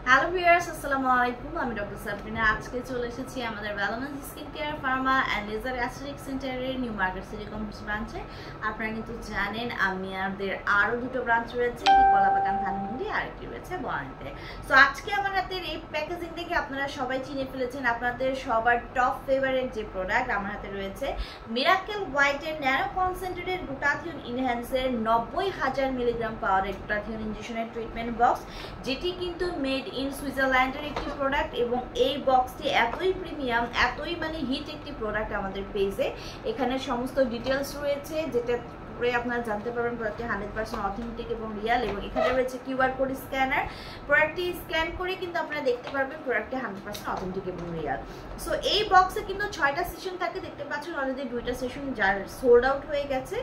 Hello viewers, আসসালামু আলাইকুম। আমি ডক্টর সাবরিনা। আজকে চলে এসেছি আমাদের ভ্যালোমেন্স skin care pharma and laser aesthetic সেন্টারের নিউ মার্কেট সিটি কমপ্লেক্স ব্রাঞ্চে। আপনারা কিন্তু জানেন আমাদের আরও দুটো ব্রাঞ্চ রয়েছে, একটি কলাবাগান ধানমন্ডি আর একটি রয়েছে বনানীতে। সো আজকে আমার হাতের এই প্যাকেজিং দেখে আপনারা সবাই চিনে ফেলেছেন আপনাদের সবার টপ ফেভারিট যে প্রোডাক্ট আমার হাতে রয়েছে, মিরাকেল হোয়াইটের ন্যানো কনসেন্ট্রেটেড গ্লুটাথিয়ন ইনহ্যান্সের 90,000 মিলিগ্রাম পাওয়ারের গ্লুটাথিয়ন ইনজেকশনের ট্রিটমেন্ট বক্স, যেটি কিন্তু মেড ইন সুইজারল্যান্ডের একটি প্রোডাক্ট। এবং এই বক্সটি এতই প্রিমিয়াম, এতই হিট একটি প্রোডাক্ট আমাদের পেজে। এখানে সমস্ত ডিটেলস রয়েছে, যেটা আপনারা জানতে পারবেন প্রোডাক্টটি 100% অথেন্টিক এবং রিয়াল। এবং এখানে রয়েছে কিউআর কোড স্ক্যানার, প্রোডাক্টটি স্ক্যান করে কিন্তু আপনারা দেখতে পারবেন প্রোডাক্টটি 100% অথেন্টিক এবং রিয়াল। সো এই বক্সে কিন্তু 6টা সেশন থাকে, দেখতে পাচ্ছেন অলরেডি 2টা সেশন যার সোল্ড আউট হয়ে গেছে।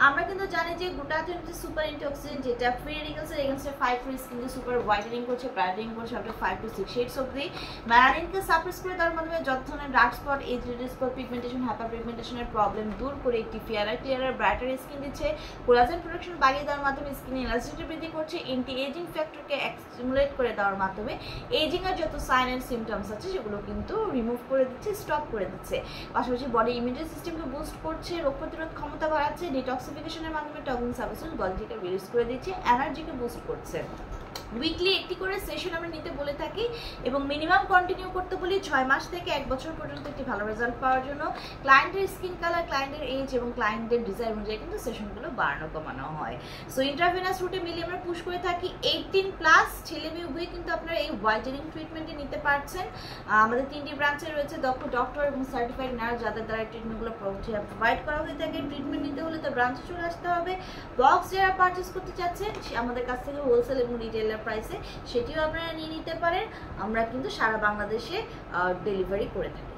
আমরা কিন্তু জানি যে গ্লুটাথিয়ন হচ্ছে সুপার অ্যান্টিঅক্সিডেন্ট, যেটা ফ্রি রেডিকেলসের এগেইনস্টে ফাইট ফ্রি স্কিনকে সুপার হোয়াইটেনিং করছে, ব্রাইটেনিং করছে আপ টু 5 to 6 শেডস অবধি। মেলানিনকে সাপ্রেস করে দেওয়ার মাধ্যমে যত ধরনের dark spot, age reduce spot, pigmentation, hyper পিগমেন্টেশনের প্রবলেম দূর করে একটি ফেয়ারার ক্লিয়ারার ব্রাইটার স্কিন দিচ্ছে। কোলাজেন প্রোডাকশন বাড়িয়ে দেওয়ার মাধ্যমে স্কিনে ইলাস্টিসিটি বৃদ্ধি করছে। অ্যান্টি এজিং ফ্যাক্টরকে স্টিমুলেট করে দেওয়ার মাধ্যমে এজিং এর যত সাইন এন্ড সিমটমস আছে সেগুলো কিন্তু রিমুভ করে দিচ্ছে, স্টপ করে দিচ্ছে। পাশাপাশি বডি ইমিউনিটি সিস্টেমকে বুস্ট করছে, রোগ প্রতিরোধ ক্ষমতা বাড়াচ্ছে, ডিটক্সিফিকেশনের মাধ্যমে টক্সিন সাবস্টেন্স বডি থেকে রিলিজ করে দিচ্ছে, এনার্জিকে বুস্ট করছে। উইকলি একটি করে সেশন আমরা নিতে বলে থাকি এবং মিনিমাম কন্টিনিউ করতে বলি 6 মাস থেকে 1 বছর পর্যন্ত একটি ভালো রেজাল্ট পাওয়ার জন্য। ক্লায়েন্টের স্কিন কালার, ক্লায়েন্টের এজ এবং ক্লায়েন্টের ডিজাইন অনুযায়ী কিন্তু সেশনগুলো বাড়ানো কমানো হয়। সো ইন্ট্রাভেনাস রুটে মিলিয়ে আমরা পুশ করে থাকি 18+ ছেলে মেয়ে উভয়ই কিন্তু আপনারা এই হোয়াইটেনিং ট্রিটমেন্টে নিতে পারছেন। আমাদের 3টি ব্রাঞ্চে রয়েছে দক্ষ ডক্টর এবং সার্টিফাইড নার্স, যাদের দ্বারা ট্রিটমেন্টগুলো প্রোভাইড করা হয়ে থাকে। ট্রিটমেন্ট নিতে হলে তো ব্রাঞ্চে চলে আসতে হবে। বক্স যারা পারচেস করতে চাচ্ছেন আমাদের কাছ থেকে হোলসেল এবং রিটেলার প্রাইসে সেটিও আপনারা নিয়ে নিতে পারেন। আমরা কিন্তু সারা বাংলাদেশে ডেলিভারি করে থাকি।